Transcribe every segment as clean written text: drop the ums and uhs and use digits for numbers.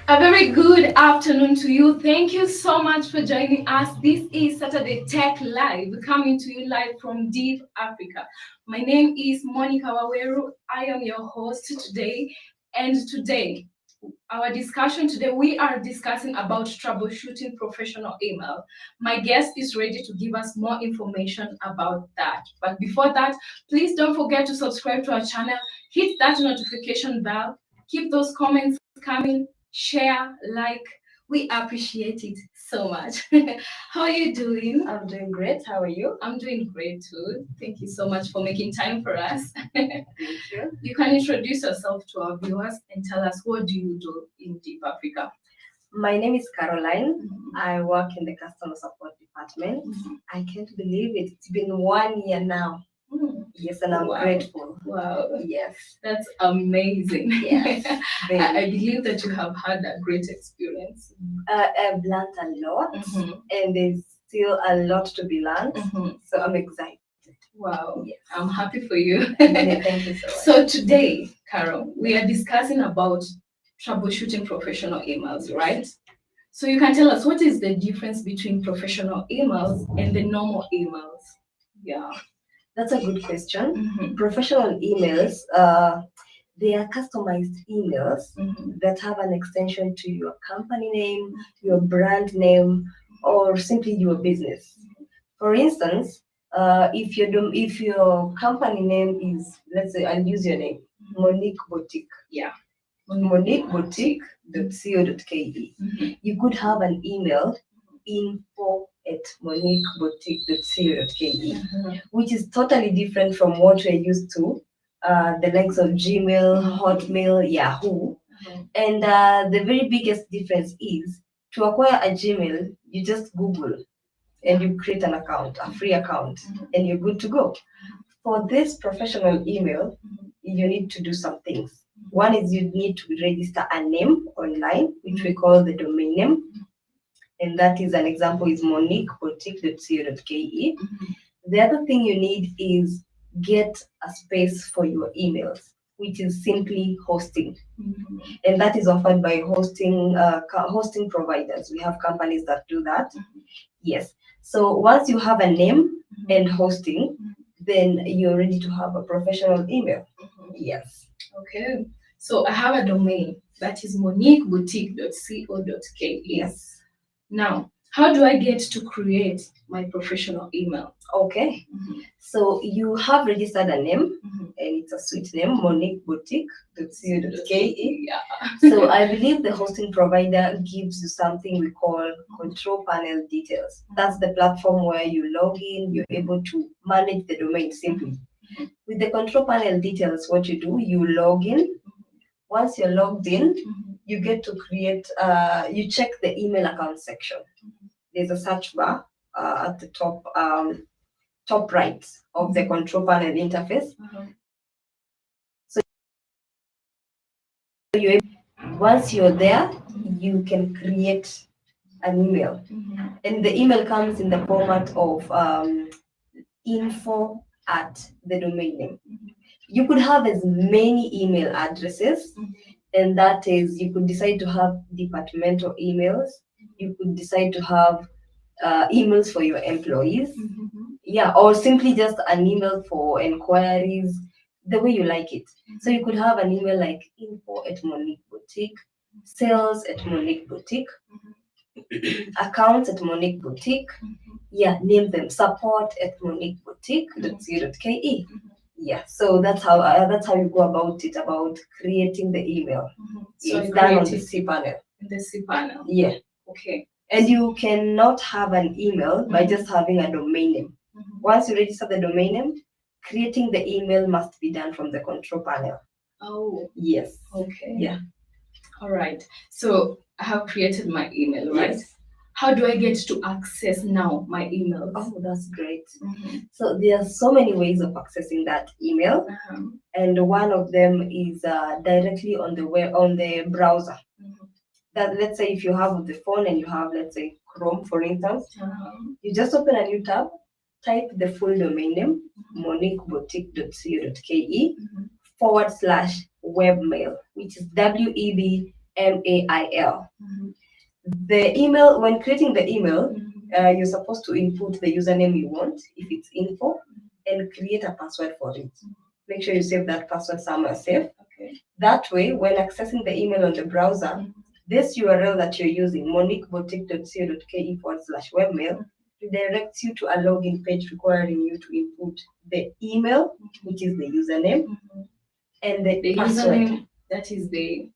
A very good afternoon to you. Thank you so much for joining us. This is Saturday Tech Live, coming to you live from Deep Africa. My name is Monica Waweru. I am your host today. And today, our discussion today, we are discussing about troubleshooting professional email. My guest is ready to give us more information about that. But before that, please don't forget to subscribe to our channel, hit that notification bell, keep those comments coming, share, like. We appreciate it so much. How are you doing? I'm doing great. How are you? I'm doing great too. Thank you so much for making time for us. Thank you. You can introduce yourself to our viewers and tell us what do you do in Deep Africa? My name is Caroline. Mhm. I work in the customer support department. Mhm. I can't believe it. It's been 1 year now. Mm. Yes, and I'm Wow. grateful. Wow, Yes. that's amazing. Yes. I believe that you have had a great experience. I've learned a lot, and there's still a lot to be learned. So I'm excited. Wow, Yes. I'm happy for you. Yeah, thank you so much. So today, Carol, we are discussing about troubleshooting professional emails, right? So you can tell us what is the difference between professional emails and the normal emails? Yeah. That's a good question. Mhm. Professional emails, they are customized emails that have an extension to your company name, your brand name, or simply your business. For instance, if your company name is, let's say, I'll use your name, Monique Boutique. Yeah. MoniqueBoutique.co.ke. You could have an email, info at moniqueboutique.co.ke, which is totally different from what we're used to, the likes of Gmail, Hotmail, Yahoo. And the very biggest difference is to acquire a Gmail, you just Google and you create an account, a free account, and you're good to go. For this professional email, you need to do some things. One is you need to register a name online, which we call the domain name. And that is an example is moniqueboutique.co.ke. The other thing you need is get a space for your emails, which is simply hosting. And that is offered by hosting providers. We have companies that do that. Yes. So once you have a name and hosting, then you're ready to have a professional email. Yes. Okay. So I have a domain that is moniqueboutique.co.ke. Yes. Now, how do I get to create my professional email? Okay. So you have registered a name, and it's a sweet name, moniqueboutique.co.ke. Yeah. So I believe the hosting provider gives you something we call control panel details. That's the platform where you log in, you're able to manage the domain simply. With the control panel details, what you do, you log in. Once you're logged in, you get to create, you check the email account section. There's a search bar at the top right of the control panel interface. So you once you're there, you can create an email, and the email comes in the format of info at the domain name. You could have as many email addresses, and that is, you could decide to have departmental emails. You could decide to have emails for your employees, yeah, or simply just an email for inquiries, the way you like it. So you could have an email like info at Monique Boutique, sales at Monique Boutique, accounts at Monique Boutique. Yeah, name them, support at moniqueboutique.co.ke. Yeah, so that's how you go about it, about creating the email. So It's I done on create the it cPanel. in the cPanel. Yeah. Okay. And you cannot have an email by just having a domain name. Once you register the domain name, creating the email must be done from the control panel. Oh, Yes. okay. Yeah. All right. So I have created my email, right? Yes. How do I get to access now my emails? Oh, that's great. So there are so many ways of accessing that email, and one of them is directly on the web, on the browser. That, let's say if you have on the phone and you have, let's say, Chrome, for instance, you just open a new tab, type the full domain name, moniqueboutique.co.ke /webmail, which is WEB mail. The email, when creating the email, you're supposed to input the username you want, if it's info, and create a password for it. Make sure you save that password somewhere safe. Okay. That way, when accessing the email on the browser, this URL that you're using, moniqueboutique.co.ke/webmail, redirects you to a login page requiring you to input the email, which is the username, and the password. Username, that is the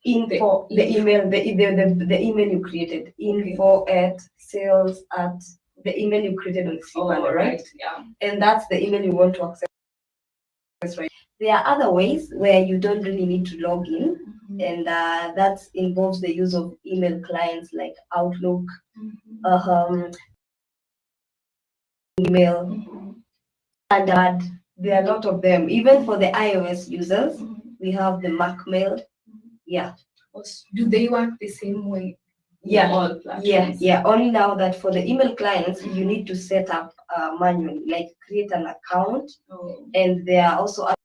info, the email, the email you created, info@sales at the email you created on the banner, right? Yeah. And that's the email you want to access, right? There are other ways where you don't really need to log in, and that involves the use of email clients like Outlook, email, Standard. There are a lot of them. Even for the iOS users, we have the Mac Mail. Yeah. Do they work the same way? Yeah, all platforms? yeah. Only now that for the email clients, you need to set up manually, like create an account, and there are also other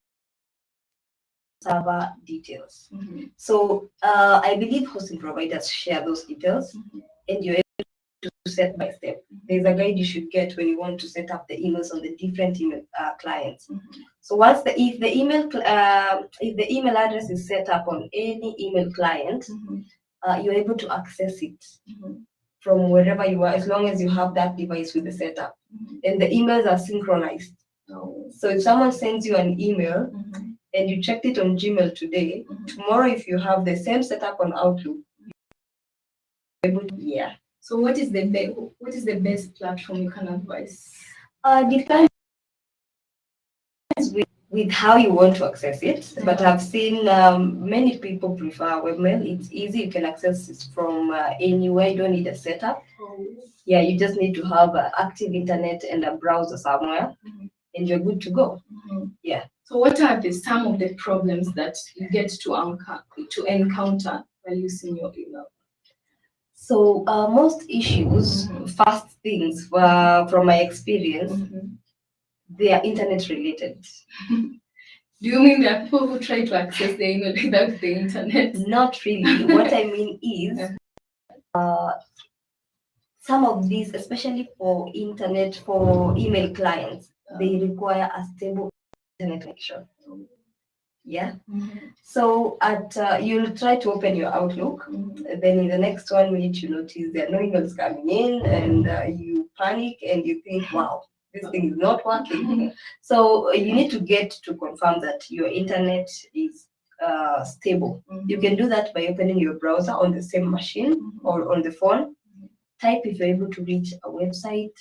server details. So I believe hosting providers share those details, and you're able to set by step. There's a guide you should get when you want to set up the emails on the different email clients. So once if the email address is set up on any email client, you're able to access it from wherever you are, as long as you have that device with the setup. And the emails are synchronized. So if someone sends you an email and you checked it on Gmail today, tomorrow if you have the same setup on Outlook, you're able to, yeah. So what is the best platform you can advise? Depends with how you want to access it, but I've seen many people prefer webmail. It's easy, you can access it from anywhere. You don't need a setup. Yeah, you just need to have active internet and a browser somewhere, and you're good to go. Yeah. So what are some of the problems that you get to encounter while using your email? So most issues, first things from my experience, they are internet related. Do you mean there are people who try to access the email without the internet? Not really. What I mean is, some of these, especially for email clients, they require a stable internet connection. Yeah. So you'll try to open your Outlook. Then in the next 1 minute, you notice there are no emails coming in, and you panic and you think, wow, this thing is not working. So you need to get to confirm that your internet is stable. You can do that by opening your browser on the same machine or on the phone. Type if you're able to reach a website.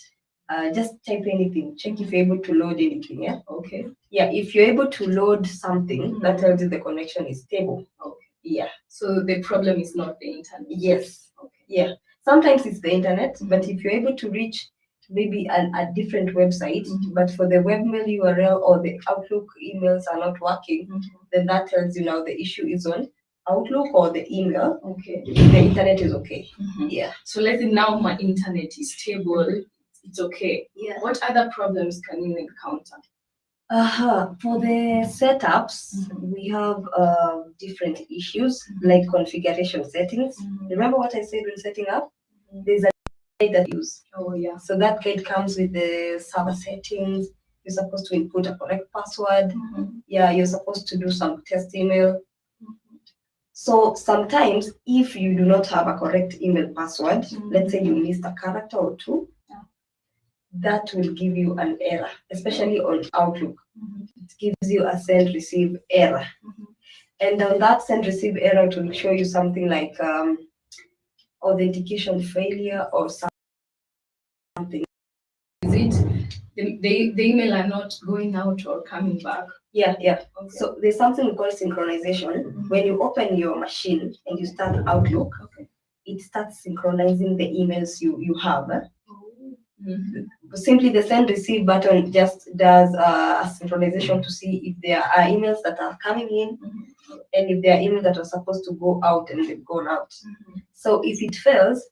Just type anything. Check if you're able to load anything. Yeah. Okay. Yeah. If you're able to load something, that tells you the connection is stable. Okay. Yeah. So the problem is not the internet. Yes. Okay. Yeah. Sometimes it's the internet, but if you're able to reach maybe a different website, but for the webmail URL or the Outlook emails are not working, then that tells you now the issue is on Outlook or the email. Okay. The internet is okay. Yeah. So let's say now my internet is stable. It's okay. Yeah. What other problems can you encounter? For the setups, we have different issues like configuration settings. Remember what I said when setting up? There's a guide that you use. Oh yeah. So that guide comes with the server settings. You're supposed to input a correct password. Yeah, you're supposed to do some test email. So sometimes if you do not have a correct email password, let's say you missed a character or two, that will give you an error, especially on Outlook. It gives you a send receive error. And on that send receive error, it will show you something like authentication failure or something. Is it the email are not going out or coming back? Yeah. Okay. So there's something we call synchronization. When you open your machine and you start Outlook, it starts synchronizing the emails you have. Simply the send receive button just does a synchronization to see if there are emails that are coming in and if there are emails that are supposed to go out and they've gone out. So if it fails,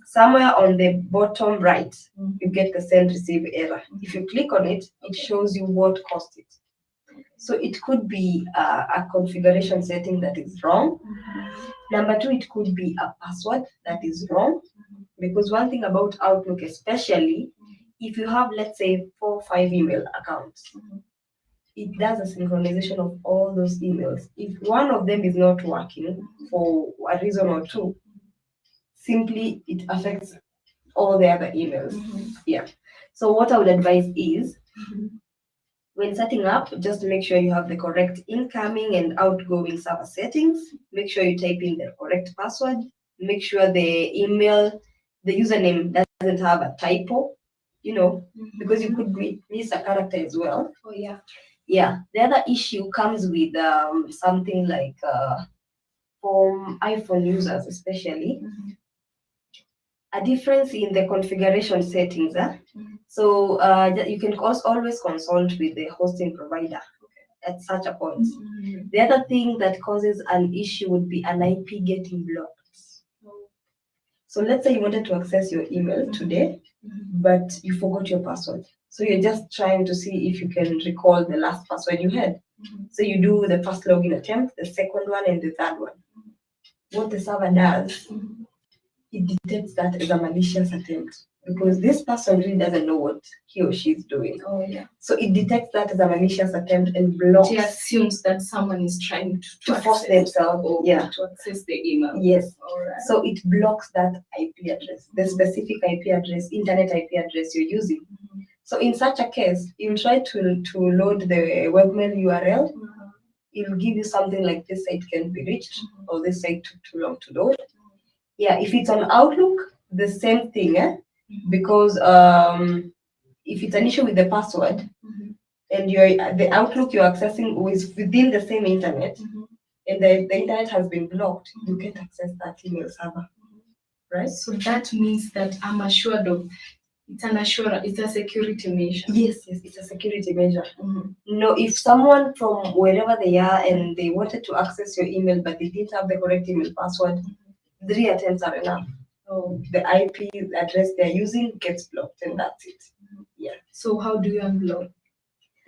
somewhere on the bottom right, you get the send receive error. If you click on it, it shows you what caused it. So it could be a configuration setting that is wrong. Number two, it could be a password that is wrong. Because one thing about Outlook, especially if you have, let's say, 4 or 5 email accounts, it does a synchronization of all those emails. If one of them is not working for a reason or two, simply it affects all the other emails. Yeah. So what I would advise is, when setting up, just make sure you have the correct incoming and outgoing server settings. Make sure you type in the correct password. Make sure the email, the username doesn't have a typo, because you could miss a character as well. Oh, yeah. Yeah. The other issue comes with something like for iPhone users, especially, a difference in the configuration settings. So you can always consult with the hosting provider at such a point. The other thing that causes an issue would be an IP getting blocked. So let's say you wanted to access your email today, but you forgot your password. So you're just trying to see if you can recall the last password you had. So you do the first login attempt, the second one, and the third one. What the server does, it detects that as a malicious attempt, because this person really doesn't know what he or she is doing. Oh, yeah. So it detects that as a malicious attempt and blocks. It assumes that someone is trying to force themselves to access the email. Yes. All right. So it blocks that IP address, the specific IP address, internet IP address you're using. So in such a case, you'll try to load the webmail URL. It will give you something like, this site can't be reached, or this site took too long to load. Yeah, if it's on Outlook, the same thing, because if it's an issue with the password, and the Outlook you're accessing is within the same internet, and the internet has been blocked, you can't access that email server, right? So that means that I'm assured of, it's a security measure. Yes, it's a security measure. No, if someone from wherever they are and they wanted to access your email, but they didn't have the correct email password, 3 attempts are enough. The IP address they're using gets blocked, and that's it. Yeah. So how do you unblock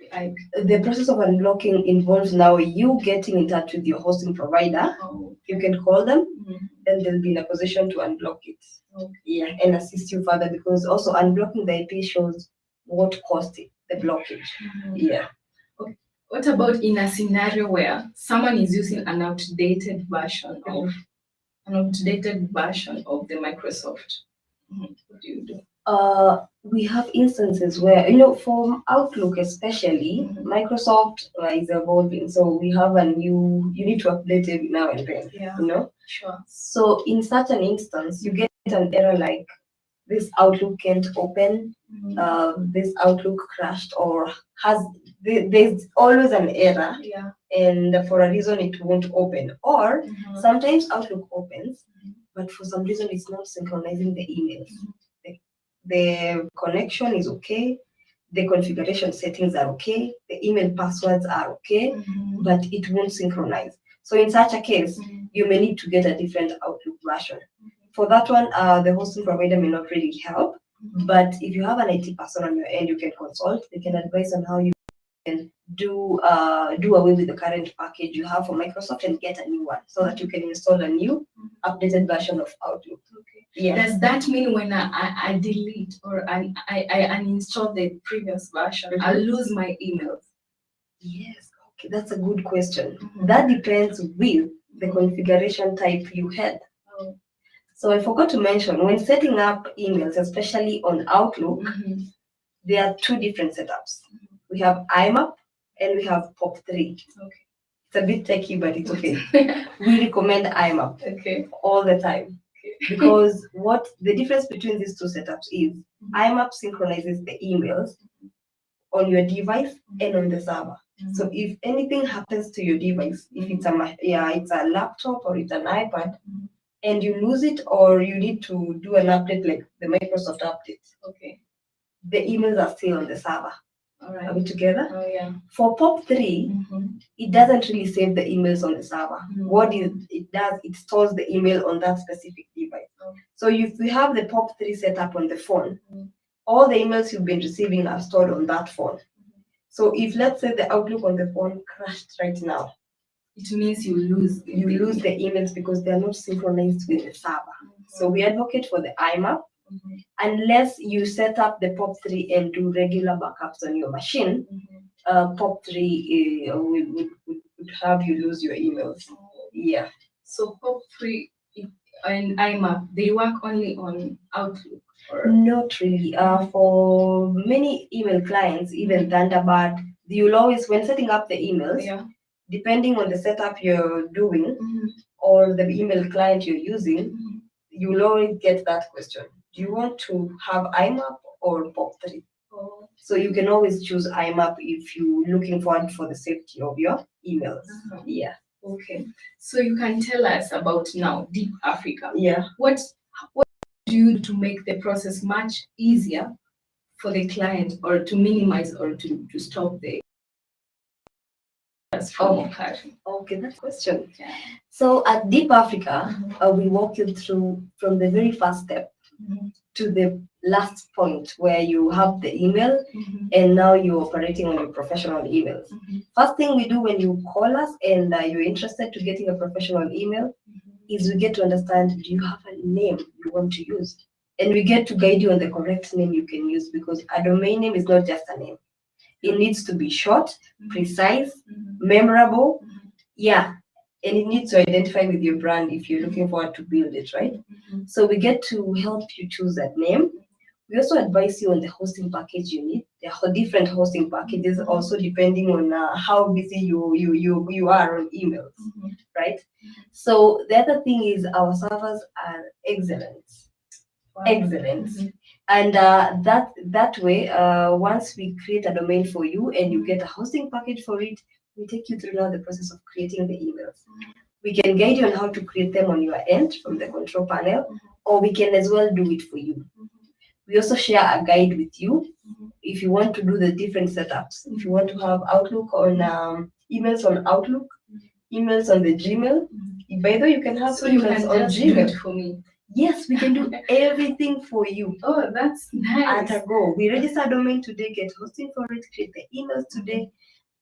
the IP? The process of unblocking involves now you getting in touch with your hosting provider. You can call them, and they'll be in a position to unblock it. Yeah, and assist you further, because also unblocking the IP shows what caused it, the blockage. Yeah. Okay. What about in a scenario where someone is using an outdated version of the Microsoft? What do you do? We have instances where, for Outlook especially, Microsoft is evolving. So we have you need to update it now and then. Yeah. Sure. So in such an instance, you get an error like, this Outlook can't open, this Outlook crashed, or there's always an error. Yeah. And for a reason it won't open. Or sometimes Outlook opens, but for some reason it's not synchronizing the emails. The connection is okay, the configuration settings are okay, the email passwords are okay, but it won't synchronize. So in such a case, you may need to get a different Outlook version. For that one, the hosting provider may not really help, but if you have an IT person on your end, you can consult. They can advise on how you can do away with the current package you have for Microsoft and get a new one, so that you can install a new updated version of Outlook. Okay. Yeah. Does that mean when I delete or I uninstall the previous version, I lose my emails? Yes. Okay, that's a good question. That depends with the configuration type you had. So I forgot to mention, when setting up emails, especially on Outlook, there are 2 different setups. We have IMAP and we have POP3. Okay. It's a bit techy, but it's okay. We recommend IMAP all the time. Because what the difference between these 2 setups is, IMAP synchronizes the emails on your device and on the server. So if anything happens to your device, if it's a laptop or it's an iPad, and you lose it, or you need to do an update like the Microsoft update, the emails are still on the server. All right. Are we together? Oh, yeah. For POP3, it doesn't really save the emails on the server. What it does, it stores the email on that specific device. So if we have the POP3 set up on the phone, all the emails you've been receiving are stored on that phone. So if, let's say, the Outlook on the phone crashed right now, it means you lose the emails because they are not synchronized with the server. So we advocate for the IMAP. Unless you set up the POP3 and do regular backups on your machine, POP3 would have you lose your emails. Yeah. So POP3 and IMAP, they work only on Outlook? Or? Not really. For many email clients, even Thunderbird, you'll always, when setting up the emails, depending on the setup you're doing or the email client you're using, you will always get that question. Do you want to have IMAP or POP3? Oh. So you can always choose IMAP if you're looking forward for the safety of your emails. Yeah. Okay. So you can tell us about now Deep Africa. Yeah. What do you do to make the process much easier for the client, or to minimize or to stop the from occurring? Okay, that's a question. Yeah. So at Deep Africa, we walk you through from the very first step to the last point where you have the email and now you're operating on your professional emails. First thing we do when you call us and you're interested to getting a professional email is we get to understand, do you have a name you want to use? And we get to guide you on the correct name you can use, because a domain name is not just a name. It needs to be short, precise, memorable, and it needs to identify with your brand if you're looking forward to build it, right? So we get to help you choose that name. We also advise you on the hosting package you need. There are different hosting packages, also depending on how busy you are on emails, right? So the other thing is our servers are excellent. Wow. Excellent. And that way, once we create a domain for you and you get a hosting package for it, we take you through now the process of creating the emails. We can guide you on how to create them on your end from the control panel, or we can as well do it for you. We also share a guide with you if you want to do the different setups. If you want to have Outlook on emails on Outlook, emails on the Gmail. By the way, you can have emails on Gmail. Do it for me. Yes, we can do everything for you. Oh, that's nice. At a go. We register a domain today, get hosting for it, create the emails today,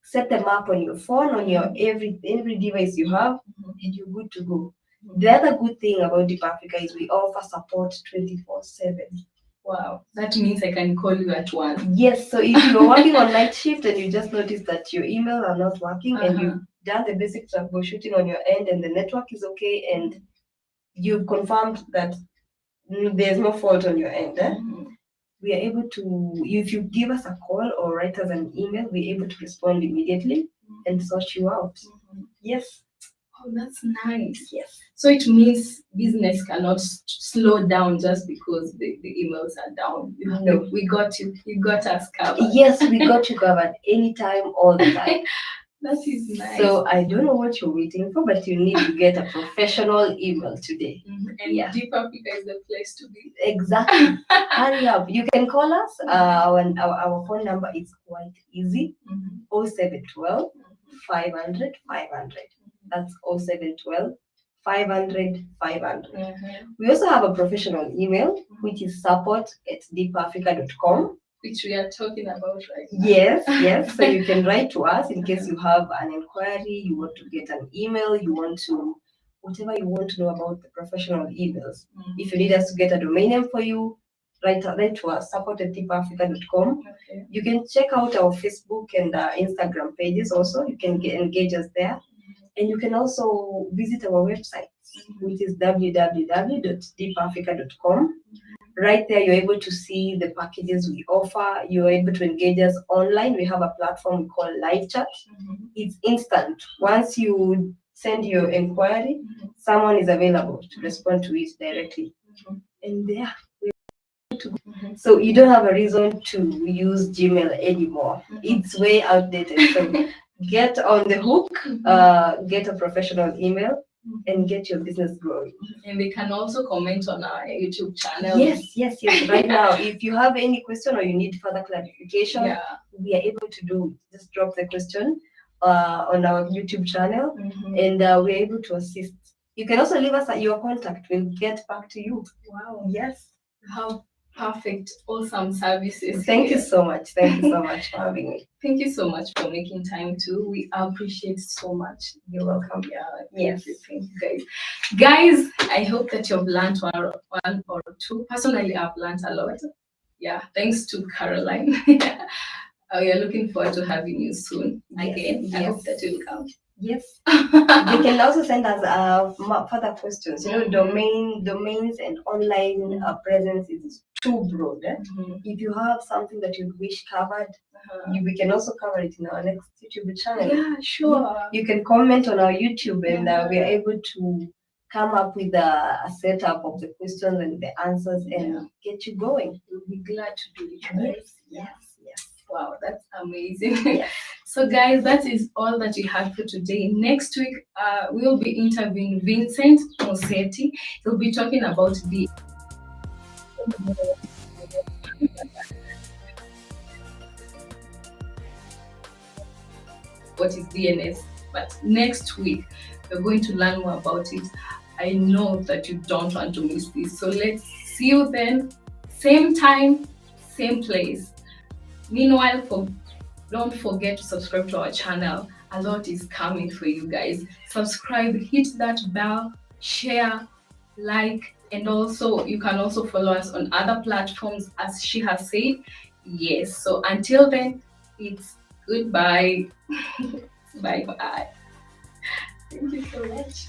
set them up on your phone, on your every device you have, and you're good to go. The other good thing about Deep Africa is we offer support 24/7. Wow, that means I can call you at 1. Yes, so if you're working on night shift and you just noticed that your email are not working and you've done the basic troubleshooting on your end and the network is okay and you've confirmed that there's no fault on your end, we are able to, if you give us a call or write us an email, we're able to respond immediately and sort you out. Yes. Oh, that's nice. Yes. So it means business cannot slow down just because the emails are down. No. We got you. You got us covered. Yes, we got you covered anytime, all the time. That is nice. So I don't know what you're waiting for, but you need to get a professional email today. And Deep Africa is the place to be. Exactly. Hurry up. You can call us. Our phone number is quite easy. 0712 500 500. That's 0712 500 500. We also have a professional email, which is support@deepafrica.com. Which we are talking about right now. Yes. So you can write to us in case you have an inquiry, you want to get an email, you want to, whatever you want to know about the professional emails. If you need us to get a domain name for you, write to us, support@deepafrica.com. Okay. You can check out our Facebook and Instagram pages also. You can engage us there. And you can also visit our website, which is www.deepafrica.com. Right there, you're able to see the packages we offer. You're able to engage us online. We have a platform we call Live Chat. It's instant. Once you send your inquiry, someone is available to respond to it directly. And there, so you don't have a reason to use Gmail anymore. It's way outdated. So get on the hook, get a professional email, and get your business growing. And they can also comment on our YouTube channel. Yes. Right now, if you have any question or you need further clarification, we are able to do it. Just drop the question on our YouTube channel, and we're able to assist. You can also leave us your contact. We'll get back to you. Wow. Yes. How perfect, awesome services. Thank you here. so much. Thank you so much for having me. Thank you so much for making time too. We appreciate so much. You're welcome. Yeah, Yes. thank you guys. Guys, I hope that you've learned one or two. Personally, I've learned a lot. Yeah, thanks to Caroline. We are looking forward to having you soon again. I hope that you'll come. Yes. You can also send us further questions. You know, domains and online presence is too broad. If you have something that you wish covered, we can also cover it in our next YouTube channel. Yeah, sure. You can comment on our YouTube, and we are able to come up with a setup of the questions and the answers and get you going. We'll be glad to do it. Yes. Wow, that's amazing. Yes. So guys, that is all that we have for today. Next week, we'll be interviewing Vincent Mosetti. He'll be talking about the what is DNS. But next week, we're going to learn more about it. I know that you don't want to miss this. So let's see you then. Same time, same place. Meanwhile, don't forget to subscribe to our channel. A lot is coming for you guys. Subscribe, hit that bell, share, like, and also you can also follow us on other platforms as she has said. Yes. So until then, it's goodbye. Bye bye. Thank you so much.